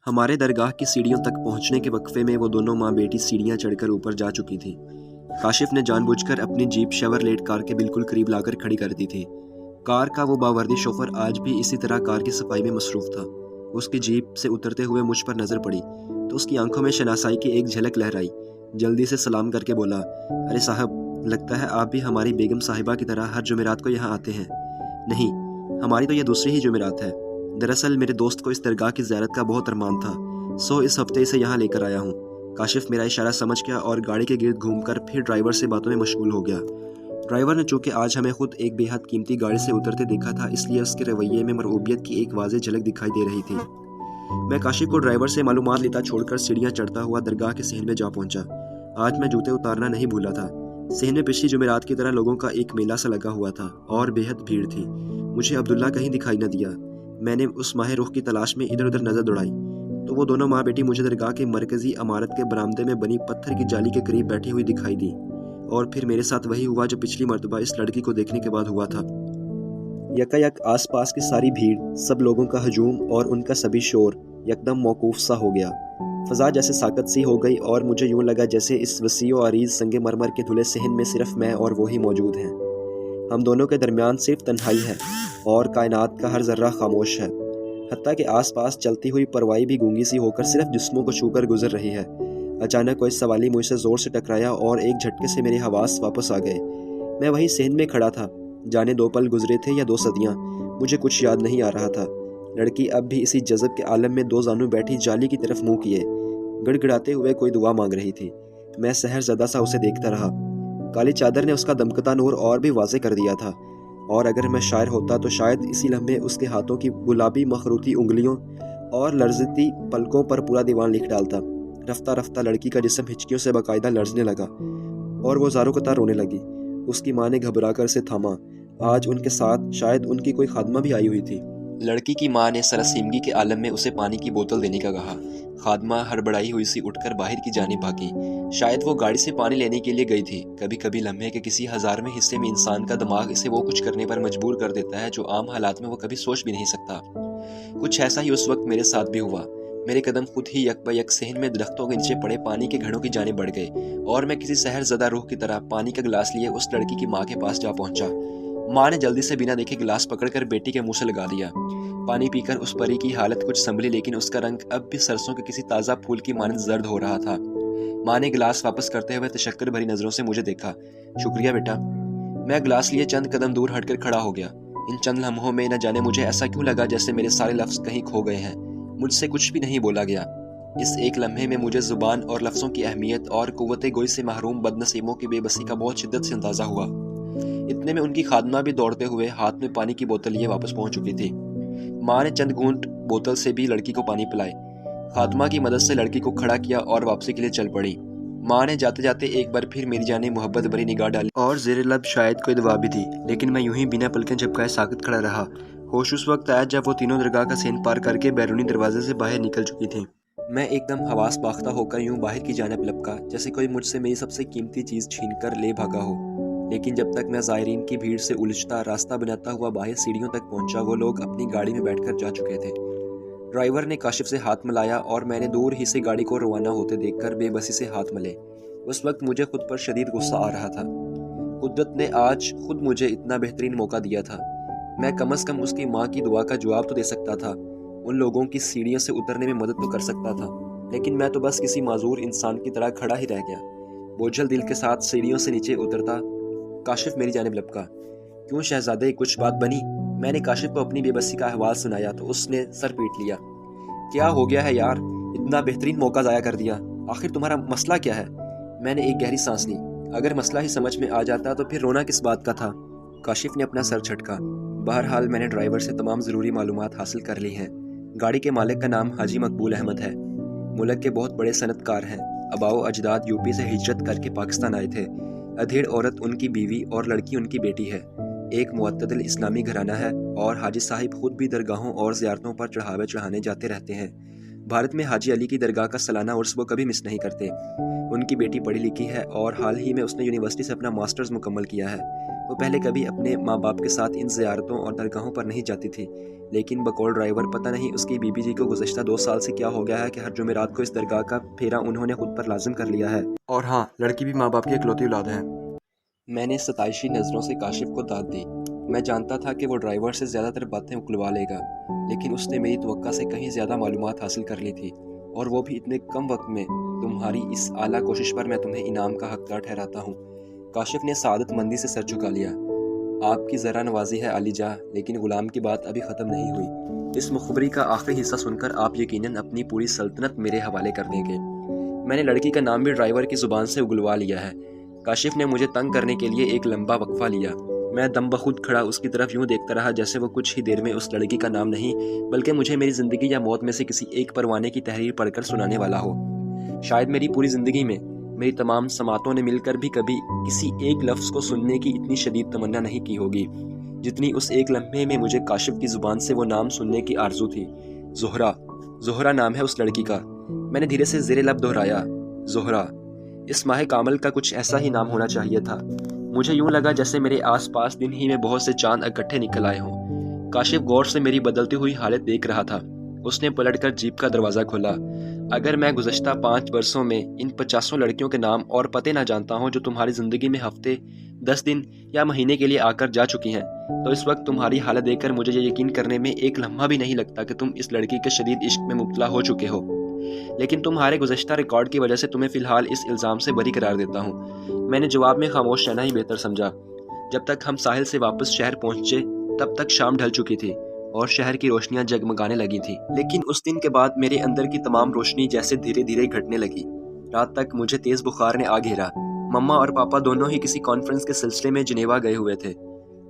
ہمارے درگاہ کی سیڑھیوں تک پہنچنے کے وقفے میں وہ دونوں ماں بیٹی سیڑھیاں چڑھ کر اوپر جا چکی تھی۔ کاشف نے جان بوجھ کر اپنی جیپ شیورلیٹ کار کے بالکل قریب لا کر کھڑی کر دی تھی۔ کار کا وہ باوردی شوفر آج بھی اسی طرح کار کی صفائی میں مصروف تھا۔ اس کی جیپ سے اترتے ہوئے مجھ پر نظر پڑی تو اس کی آنکھوں میں شناسائی کی ایک جھلک لہرائی۔ جلدی سے سلام کر کے بولا، ارے صاحب، لگتا ہے آپ بھی ہماری بیگم صاحبہ کی طرح ہر جمعرات کو یہاں آتے ہیں۔ نہیں، ہماری تو یہ دوسری ہی جمعرات ہے۔ دراصل میرے دوست کو اس درگاہ کی زیارت کا بہت ارمان تھا، سو اس ہفتے اسے یہاں لے کر آیا ہوں۔ کاشف میرا اشارہ سمجھ گیا اور گاڑی کے گرد گھوم کر پھر ڈرائیور سے باتوں میں مشغول ہو گیا۔ ڈرائیور نے چونکہ آج ہمیں خود ایک بے حد قیمتی گاڑی سے اترتے دیکھا تھا، اس لیے اس کے رویے میں مرعوبیت کی ایک واضح جھلک دکھائی دے رہی تھی۔ میں کاشف کو ڈرائیور سے معلومات لیتا چھوڑ کر سیڑھیاں چڑھتا ہوا درگاہ کے صحن میں جا پہنچا۔ آج میں جوتے اتارنا نہیں بھولا تھا۔ صحن میں پچھلی جمعرات کی طرح لوگوں کا ایک میلہ سا لگا ہوا تھا اور بے حد بھیڑ تھی۔ مجھے عبداللہ کہیں دکھائی نہ دیا۔ میں نے اس ماہ رخ کی تلاش میں ادھر ادھر نظر دوڑائی تو وہ دونوں ماں بیٹی مجھے درگاہ کے مرکزی عمارت کے برآمدے میں بنی پتھر کی جالی کے قریب بیٹھی ہوئی دکھائی دی، اور پھر میرے ساتھ وہی ہوا جو پچھلی مرتبہ اس لڑکی کو دیکھنے کے بعد ہوا تھا۔ یکا یک آس پاس کی ساری بھیڑ، سب لوگوں کا ہجوم اور ان کا سبھی شور یکدم موقوف سا ہو گیا۔ فضا جیسے ساکت سی ہو گئی اور مجھے یوں لگا جیسے اس وسیع و عریض سنگ مرمر کے دھلے صحن میں صرف میں اور وہی موجود ہیں۔ ہم دونوں کے درمیان صرف تنہائی ہے اور کائنات کا ہر ذرہ خاموش ہے، حتیٰ کہ آس پاس چلتی ہوئی پروائی بھی گونگی سی ہو کر صرف جسموں کو چھو کر گزر رہی ہے۔ اچانک کوئی سوالی مجھ سے زور سے ٹکرایا اور ایک جھٹکے سے میرے حواس واپس آ گئے۔ میں وہی صحن میں کھڑا تھا، جانے 2 پل گزرے تھے یا 2 صدیاں، مجھے کچھ یاد نہیں آ رہا تھا۔ لڑکی اب بھی اسی جذب کے عالم میں 2 زانوں بیٹھی جالی کی طرف منہ کیے گڑ گڑاتے ہوئے کوئی دعا مانگ رہی تھی۔ میں سحر زدہ سا اسے دیکھتا رہا۔ کالی چادر نے اس کا دمکتا نور اور بھی واضح کر دیا تھا، اور اگر میں شاعر ہوتا تو شاید اسی لمحے اس کے ہاتھوں کی گلابی مخروطی انگلیوں اور لرزتی پلکوں پر پورا دیوان لکھ ڈالتا۔ رفتہ رفتہ لڑکی کا جسم ہچکیوں سے باقاعدہ لرزنے لگا اور وہ زاروں قطار رونے لگی۔ اس کی ماں نے گھبرا کر اسے تھاما۔ آج ان کے ساتھ شاید ان کی کوئی خادمہ بھی آئی ہوئی تھی۔ لڑکی کی ماں نے سراسیمگی کے عالم میں اسے پانی کی بوتل دینے کا کہا۔ خادمہ ہڑبڑائی ہوئی سی اٹھ کر باہر کی جانب بھاگی۔ شاید وہ گاڑی سے پانی لینے کے لیے گئی تھی۔ کبھی کبھی لمحے کے کسی ہزارویں حصے میں انسان کا دماغ اسے وہ کچھ کرنے پر مجبور کر دیتا ہے جو عام حالات میں وہ کبھی سوچ بھی نہیں سکتا۔ کچھ ایسا ہی اس وقت میرے ساتھ بھی ہوا۔ میرے قدم خود ہی یک بہ یک صحن میں درختوں کے نیچے پڑے پانی کے گھڑوں کی جانب بڑھ گئے، اور میں کسی سحر زدہ روح کی طرح پانی کا گلاس لیے اس لڑکی کی ماں کے پاس جا پہنچا۔ ماں نے جلدی سے بنا دیکھے گلاس پکڑ کر بیٹی کے منہ سے لگا دیا۔ پانی پی کر اس پری کی حالت کچھ سنبھلی، لیکن اس کا رنگ اب بھی سرسوں کے کسی تازہ پھول کی مانند زرد ہو رہا تھا۔ ماں نے گلاس واپس کرتے ہوئے تشکر بھری نظروں سے مجھے دیکھا۔ شکریہ بیٹا۔ میں گلاس لیے چند قدم دور ہٹ کر کھڑا ہو گیا۔ ان چند لمحوں میں نہ جانے مجھے ایسا کیوں لگا جیسے میرے سارے لفظ کہیں کھو گئے ہیں۔ مجھ سے کچھ بھی نہیں بولا گیا۔ اس ایک لمحے میں مجھے زبان اور لفظوں کی اہمیت اور قوت گوئی سے محروم بد نصیبوں کی بے بسی کا بہت شدت سے اندازہ ہوا۔ اتنے میں ان کی خادمہ بھی دوڑتے ہوئے ہاتھ میں پانی کی بوتل لیے واپس پہنچ چکی تھی۔ ماں نے چند گھونٹ بوتل سے بھی لڑکی کو پانی پلائے۔ خادمہ کی مدد سے لڑکی کو کھڑا کیا اور واپسی کے لیے چل پڑی۔ ماں نے جاتے جاتے ایک بار پھر میری جانب محبت بھری نگاہ ڈالی اور زیر لب شاید کوئی دعا بھی دی، لیکن میں یوں ہی بنا پلکیں جھپکائے ساکت کھڑا رہا۔ ہوش اس وقت آیا جب وہ تینوں درگاہ کا صحن پار کر کے بیرونی دروازے سے باہر نکل چکی تھیں۔ میں ایک دم حواس باختہ ہو کر یوں باہر کی جانب لپکا جیسے کوئی مجھ سے میری سب سے قیمتی چیز چھین کر لے بھاگا ہو، لیکن جب تک میں زائرین کی بھیڑ سے الجھتا راستہ بناتا ہوا باہر سیڑھیوں تک پہنچا، وہ لوگ اپنی گاڑی میں بیٹھ کر جا چکے تھے۔ ڈرائیور نے کاشف سے ہاتھ ملایا اور میں نے دور ہی سے گاڑی کو روانہ ہوتے دیکھ کر بے بسی سے ہاتھ ملے۔ اس وقت مجھے خود پر شدید غصہ آ رہا تھا۔ قدرت نے آج خود مجھے اتنا بہترین موقع دیا تھا۔ میں کم از کم اس کی ماں کی دعا کا جواب تو دے سکتا تھا، ان لوگوں کی سیڑھیوں سے اترنے میں مدد تو کر سکتا تھا، لیکن میں تو بس کسی معذور انسان کی طرح کھڑا ہی رہ گیا۔ بوجھل دل کے ساتھ سیڑھیوں سے نیچے اترتا کاشف میری جانب لپکا۔ کیوں شہزادے، کچھ بات بنی؟ میں نے کاشف کو اپنی بے بسی کا احوال سنایا تو اس نے سر پیٹ لیا۔ کیا ہو گیا ہے یار، اتنا بہترین موقع ضائع کر دیا، آخر تمہارا مسئلہ کیا ہے؟ میں نے ایک گہری سانس لی۔ اگر مسئلہ ہی سمجھ میں آ جاتا تو پھر رونا کس بات کا تھا؟ کاشف نے اپنا سر جھٹکا۔ بہرحال میں نے ڈرائیور سے تمام ضروری معلومات حاصل کر لی ہیں۔ گاڑی کے مالک کا نام حاجی مقبول احمد ہے، ملک کے بہت بڑے صنعت کار ہیں۔ آباؤ اجداد یوپی سے ہجرت کر کے پاکستان آئے تھے۔ ادھیڑ عورت ان کی بیوی اور لڑکی ان کی بیٹی ہے۔ ایک معتدل اسلامی گھرانہ ہے اور حاجی صاحب خود بھی درگاہوں اور زیارتوں پر چڑھاوے چڑھانے جاتے رہتے ہیں۔ بھارت میں حاجی علی کی درگاہ کا سالانہ عرس وہ کبھی مس نہیں کرتے۔ ان کی بیٹی پڑھی لکھی ہے اور حال ہی میں اس نے یونیورسٹی سے اپنا ماسٹرز مکمل کیا ہے۔ وہ پہلے کبھی اپنے ماں باپ کے ساتھ ان زیارتوں اور درگاہوں پر نہیں جاتی تھی، لیکن بقول ڈرائیور پتہ نہیں اس کی بی بی جی کو گزشتہ 2 سال سے کیا ہو گیا ہے کہ ہر جمعرات کو اس درگاہ کا پھیرا انہوں نے خود پر لازم کر لیا ہے۔ اور ہاں، لڑکی بھی ماں باپ کی اکلوتی اولاد ہے۔ میں نے ستائشی نظروں سے کاشف کو داد دی۔ میں جانتا تھا کہ وہ ڈرائیور سے زیادہ تر باتیں اکلوا لے گا، لیکن اس نے میری توقع سے کہیں زیادہ معلومات حاصل کر لی تھی، اور وہ بھی اتنے کم وقت میں۔ تمہاری اس اعلیٰ کوشش پر میں تمہیں انعام کا حقدار ٹھہراتا ہوں۔ کاشف نے سعادت مندی سے سر جھکا لیا۔ آپ کی ذرا نوازی ہے علی جاں، لیکن غلام کی بات ابھی ختم نہیں ہوئی۔ اس مخبری کا آخری حصہ سن کر آپ یقیناً اپنی پوری سلطنت میرے حوالے کر دیں گے۔ میں نے لڑکی کا نام بھی ڈرائیور کی زبان سے اگلوا لیا ہے۔ کاشف نے مجھے تنگ کرنے کے لیے ایک لمبا وقفہ لیا۔ میں دم بخود کھڑا اس کی طرف یوں دیکھتا رہا جیسے وہ کچھ ہی دیر میں اس لڑکی کا نام نہیں بلکہ مجھے میری زندگی یا موت میں سے کسی ایک پروانے کی تحریر پڑھ کر سنانے والا ہو۔ شاید میری پوری زندگی میں میری تمام سماعتوں نے مل کر بھی کبھی کسی ایک لفظ کو سننے کی اتنی شدید تمنا نہیں کی ہوگی جتنی اس ایک لمحے میں مجھے کاشف کی زبان سے وہ نام سننے کی آرزو تھی۔ زہرا، زہرا نام ہے اس لڑکی کا۔ میں نے دھیرے سے زیر لب دہرایا، زہرا۔ اس ماہ کامل کا کچھ ایسا ہی نام ہونا چاہیے تھا۔ مجھے یوں لگا جیسے میرے آس پاس دن ہی میں بہت سے چاند اکٹھے نکل آئے ہوں۔ کاشف غور سے میری بدلتی ہوئی حالت دیکھ رہا تھا۔ اس نے پلٹ کر جیپ کا دروازہ کھولا۔ اگر میں گزشتہ 5 برسوں میں ان 50 لڑکیوں کے نام اور پتے نہ جانتا ہوں جو تمہاری زندگی میں ہفتے، 10 دن یا مہینے کے لیے آ کر جا چکی ہیں، تو اس وقت تمہاری حالت دیکھ کر مجھے یہ یقین کرنے میں ایک لمحہ بھی نہیں لگتا کہ تم اس لڑکی کے شدید عشق میں مبتلا ہو چکے ہو۔ لیکن تمہارے گزشتہ ریکارڈ کی وجہ سے تمہیں فی الحال اس الزام سے بری قرار دیتا ہوں۔ میں نے جواب میں خاموش رہنا ہی بہتر سمجھا۔ جب تک ہم ساحل سے واپس شہر پہنچے تب تک شام ڈھل چکی تھی اور شہر کی روشنیاں جگمگانے لگی تھیں، لیکن اس دن کے بعد میرے اندر کی تمام روشنی جیسے دھیرے دھیرے گھٹنے لگی۔ رات تک مجھے تیز بخار نے آ گھیرا۔ مما اور پاپا دونوں ہی کسی کانفرنس کے سلسلے میں جنیوا گئے ہوئے تھے۔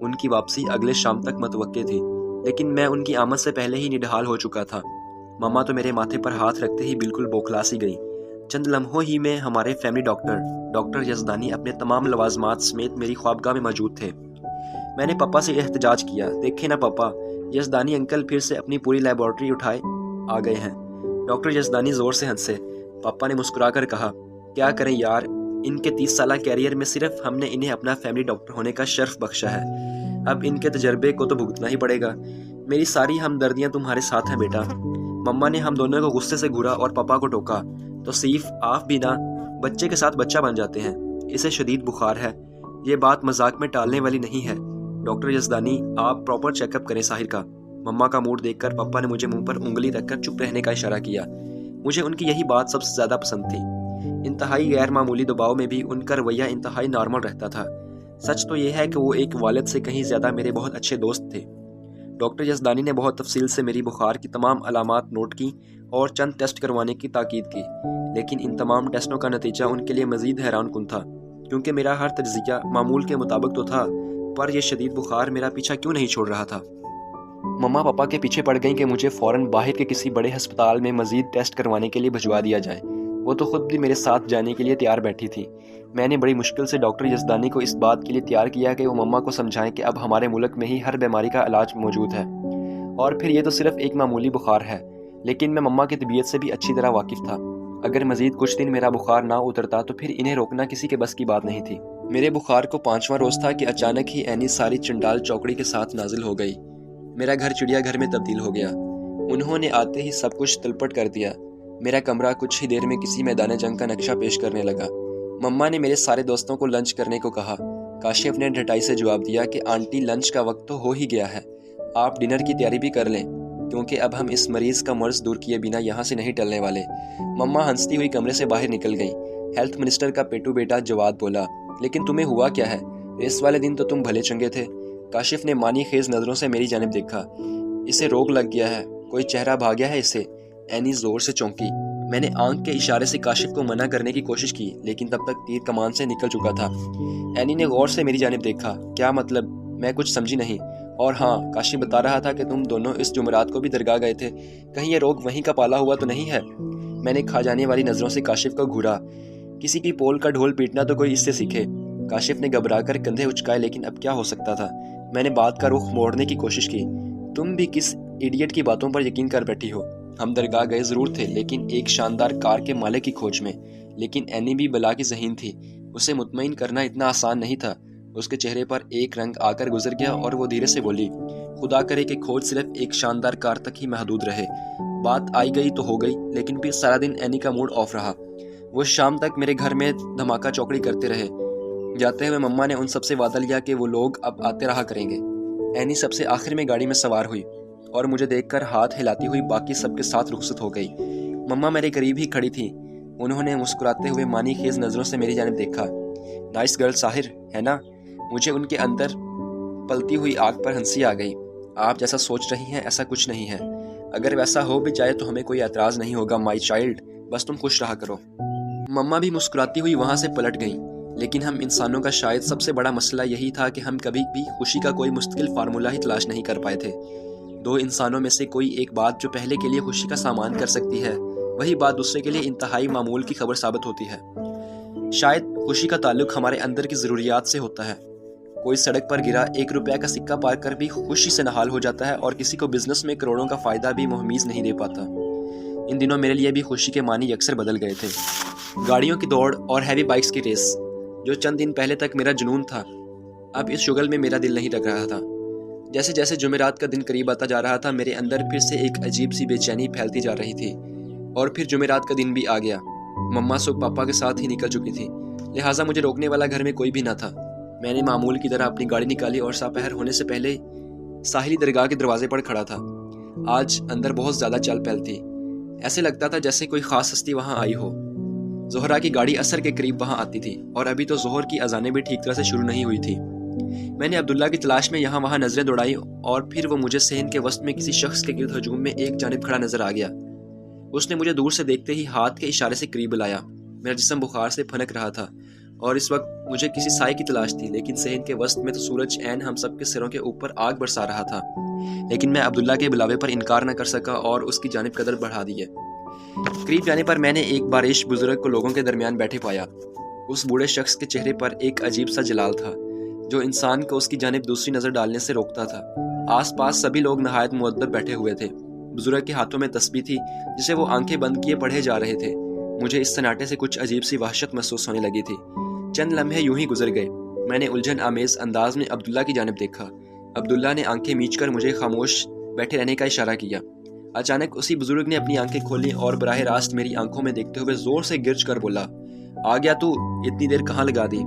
ان کی واپسی اگلے شام تک متوقع تھی، لیکن میں ان کی آمد سے پہلے ہی نڈھال ہو چکا تھا۔ مما تو میرے ماتھے پر ہاتھ رکھتے ہی بالکل بوکھلا سی گئی۔ چند لمحوں ہی میں ہمارے فیملی ڈاکٹر یزدانی اپنے تمام لوازمات سمیت میری خوابگاہ میں موجود تھے۔ میں نے پاپا سے احتجاج کیا، دیکھیں نا پاپا، یزدانی انکل پھر سے اپنی پوری لیبارٹری اٹھائے آ گئے ہیں۔ ڈاکٹر یزدانی زور سے ہنسے۔ پاپا نے مسکرا کر کہا، کیا کریں یار، ان کے 30 سالہ کیریئر میں صرف ہم نے انہیں اپنا فیملی ڈاکٹر ہونے کا شرف بخشا ہے، اب ان کے تجربے کو تو بھگتنا ہی پڑے گا۔ میری ساری ہمدردیاں تمہارے ساتھ ہیں بیٹا۔ مما نے ہم دونوں کو غصے سے گھورا اور پاپا کو ٹوکا، توصیف آپ بھی نہ بچے کے ساتھ بچہ بن جاتے ہیں، اسے شدید بخار ہے، یہ بات مذاق میں ٹالنے والی نہیں ہے۔ ڈاکٹر یزدانی، آپ پراپر چیک اپ کریں ساحر کا۔ مما کا موڈ دیکھ کر پاپا نے مجھے منہ پر انگلی رکھ کر چپ رہنے کا اشارہ کیا۔ مجھے ان کی یہی بات سب سے زیادہ پسند تھی۔ انتہائی غیر معمولی دباؤ میں بھی ان کا رویہ انتہائی نارمل رہتا تھا۔ سچ تو یہ ہے کہ وہ ایک والد سے کہیں زیادہ میرے بہت اچھے دوست تھے۔ ڈاکٹر یزدانی نے بہت تفصیل سے میری بخار کی تمام علامات نوٹ کی اور چند ٹیسٹ کروانے کی تاکید کی، لیکن ان تمام ٹیسٹوں کا نتیجہ ان کے لیے مزید حیران کن تھا، کیونکہ میرا ہر تجزیہ معمول کے مطابق تو تھا، پر یہ شدید بخار میرا پیچھا کیوں نہیں چھوڑ رہا تھا۔ مما پاپا کے پیچھے پڑ گئیں کہ مجھے فوراً باہر کے کسی بڑے ہسپتال میں مزید ٹیسٹ کروانے کے لیے بھجوا دیا جائے۔ وہ تو خود بھی میرے ساتھ جانے کے لیے تیار بیٹھی تھی۔ میں نے بڑی مشکل سے ڈاکٹر یزدانی کو اس بات کے لیے تیار کیا کہ وہ مما کو سمجھائیں کہ اب ہمارے ملک میں ہی ہر بیماری کا علاج موجود ہے، اور پھر یہ تو صرف ایک معمولی بخار ہے۔ لیکن میں مما کی طبیعت سے بھی اچھی طرح واقف تھا۔ اگر مزید کچھ دن میرا بخار نہ اترتا تو پھر انہیں روکنا کسی کے بس کی بات نہیں تھی۔ میرے بخار کو 5واں روز تھا کہ اچانک ہی اینی ساری چنڈال چوکڑی کے ساتھ نازل ہو گئی۔ میرا گھر چڑیا گھر میں تبدیل ہو گیا۔ انہوں نے آتے ہی سب کچھ تلپٹ کر دیا۔ میرا کمرہ کچھ ہی دیر میں کسی میدان جنگ کا نقشہ پیش کرنے لگا۔ مما نے میرے سارے دوستوں کو لنچ کرنے کو کہا۔ کاشف نے ڈھٹائی سے جواب دیا کہ آنٹی لنچ کا وقت تو ہو ہی گیا ہے، آپ ڈنر کی تیاری بھی کر لیں، کیونکہ اب ہم اس مریض کا مرض دور کیے بنا یہاں سے نہیں ٹلنے والے۔ مما ہنستی ہوئی کمرے سے باہر نکل گئیں۔ ہیلتھ منسٹر کا پیٹو بیٹا جواد بولا، لیکن تمہیں ہوا کیا ہے؟ اس والے دن تو تم بھلے چنگے تھے۔ کاشف نے مانی خیز نظروں سے میری جانب دیکھا۔ اسے روگ لگ گیا ہے، کوئی چہرہ بھاگ گیا ہے اسے۔ اینی زور سے چونکی۔ میں نے آنکھ کے اشارے سے کاشف کو منع کرنے کی کوشش کی، لیکن تب تک تیر کمان سے نکل چکا تھا۔ اینی نے غور سے میری جانب دیکھا۔ کیا مطلب؟ میں کچھ سمجھی نہیں۔ اور ہاں، کاشف بتا رہا تھا کہ تم دونوں اس جمعرات کو بھی درگاہ گئے تھے، کہیں یہ روگ وہیں کا پالا ہوا تو نہیں ہے؟ میں نے کھا جانے والی نظروں سے کاشف کو گھورا۔ کسی کی پول کا ڈھول پیٹنا تو کوئی اس سے سیکھے۔ کاشف نے گھبرا کر کندھے اچکائے، لیکن اب کیا ہو سکتا تھا؟ میں نے بات کا رخ موڑنے کی کوشش کی۔ تم بھی کس ایڈیٹ کی باتوں پر یقین کر بیٹھی ہو؟ ہم درگاہ گئے ضرور تھے لیکن ایک شاندار کار کے مالک کی کھوج میں۔ لیکن اینی بھی بلا کی ذہین تھی، اسے مطمئن کرنا اتنا آسان نہیں تھا۔ اس کے چہرے پر ایک رنگ آ کر گزر گیا اور وہ دھیرے سے بولی، خدا کرے کہ کھوج صرف ایک شاندار کار تک ہی محدود رہے۔ بات آئی گئی تو ہو گئی، لیکن پھر سارا دن اینی کا موڈ آف رہا۔ وہ شام تک میرے گھر میں دھماکہ چوکڑی کرتے رہے۔ جاتے ہوئے مما نے ان سب سے وعدہ لیا کہ وہ لوگ اب آتے رہا کریں گے۔ اینی سب سے آخر میں گاڑی میں سوار ہوئی اور مجھے دیکھ کر ہاتھ ہلاتی ہوئی باقی سب کے ساتھ رخصت ہو گئی۔ مما میرے قریب ہی کھڑی تھی، انہوں نے مسکراتے ہوئے مانی خیز نظروں سے میری جانب دیکھا۔ نائس گرل ساحر، ہے نا؟ مجھے ان کے اندر پلتی ہوئی آگ پر ہنسی آ گئی۔ آپ جیسا سوچ رہی ہیں ایسا کچھ نہیں ہے، اگر ویسا ہو بھی جائے تو ہمیں کوئی اعتراض نہیں ہوگا مائی چائلڈ، بس تم خوش رہا کرو۔ مما بھی مسکراتی ہوئی وہاں سے پلٹ گئیں۔ لیکن ہم انسانوں کا شاید سب سے بڑا مسئلہ یہی تھا کہ ہم کبھی بھی خوشی کا کوئی مستقل فارمولہ ہی تلاش نہیں کر پائے تھے۔ دو انسانوں میں سے کوئی ایک بات جو پہلے کے لیے خوشی کا سامان کر سکتی ہے، وہی بات دوسرے کے لیے انتہائی معمول کی خبر ثابت ہوتی ہے۔ شاید خوشی کا تعلق ہمارے اندر کی ضروریات سے ہوتا ہے۔ کوئی سڑک پر گرا 1 روپے کا سکہ پا کر بھی خوشی سے نہال ہو جاتا ہے اور کسی کو بزنس میں کروڑوں کا فائدہ بھی مہمیز نہیں دے پاتا۔ ان دنوں میرے لیے بھی خوشی کے معنی اکثر بدل گئے تھے۔ گاڑیوں کی دوڑ اور ہیوی بائکس کی ریس، جو چند دن پہلے تک میرا جنون تھا، اب اس شغل میں میرا دل نہیں لگ رہا تھا۔ جیسے جیسے جمعرات کا دن قریب آتا جا رہا تھا، میرے اندر پھر سے ایک عجیب سی بے چینی پھیلتی جا رہی تھی۔ اور پھر جمعرات کا دن بھی آ گیا۔ مما صبح پاپا کے ساتھ ہی نکل چکی تھی، لہٰذا مجھے روکنے والا گھر میں کوئی بھی نہ تھا۔ میں نے معمول کی طرح اپنی گاڑی نکالی اور سپہر ہونے سے پہلے ساحلی درگاہ کے دروازے پر کھڑا تھا۔ آج اندر بہت زیادہ چہل پہل تھی، ایسے لگتا تھا جیسے کوئی خاص ہستی وہاں آئی ہو۔ زہرا کی گاڑی عصر کے قریب وہاں آتی تھی اور ابھی تو ظہر کی اذانیں بھی ٹھیک طرح سے شروع نہیں ہوئی تھی۔ میں نے عبداللہ کی تلاش میں یہاں وہاں نظریں دوڑائی اور پھر وہ مجھے صحن کے وسط میں کسی شخص کے گرد ہجوم میں ایک جانب کھڑا نظر آ گیا۔ اس نے مجھے دور سے دیکھتے ہی ہاتھ کے اشارے سے قریب بلایا۔ میرا جسم بخار سے پھنک رہا تھا اور اس وقت مجھے کسی سائے کی تلاش تھی، لیکن صحن کے وسط میں تو سورج عین ہم سب کے سروں کے اوپر آگ برسا رہا تھا۔ لیکن میں عبداللہ کے بلاوے پر انکار نہ کر سکا اور اس کی جانب قدم بڑھا دیے۔ قریب جانے پر میں نے ایک باریش بزرگ کو لوگوں کے درمیان بیٹھے پایا۔ اس بوڑھے شخص کے چہرے پر ایک عجیب سا جلال تھا جو انسان کو اس کی جانب دوسری نظر ڈالنے سے روکتا تھا۔ آس پاس سبھی لوگ نہایت مؤدب بیٹھے ہوئے تھے۔ بزرگ کے ہاتھوں میں تسبیح تھی جسے وہ آنکھیں بند کیے پڑھے جا رہے تھے۔ مجھے اس سناٹے سے کچھ عجیب سی وحشت محسوس ہونے لگی تھی۔ چند لمحے یوں ہی گزر گئے۔ میں نے الجھن آمیز انداز میں عبداللہ کی جانب دیکھا۔ عبداللہ نے آنکھیں میچ کر مجھے خاموش بیٹھے رہنے کا اشارہ کیا۔ اچانک اسی بزرگ نے اپنی آنکھیں کھولیں اور براہ راست میری آنکھوں میں دیکھتے ہوئے زور سے گرج کر بولا، آ گیا تو؟ اتنی دیر کہاں لگا دی؟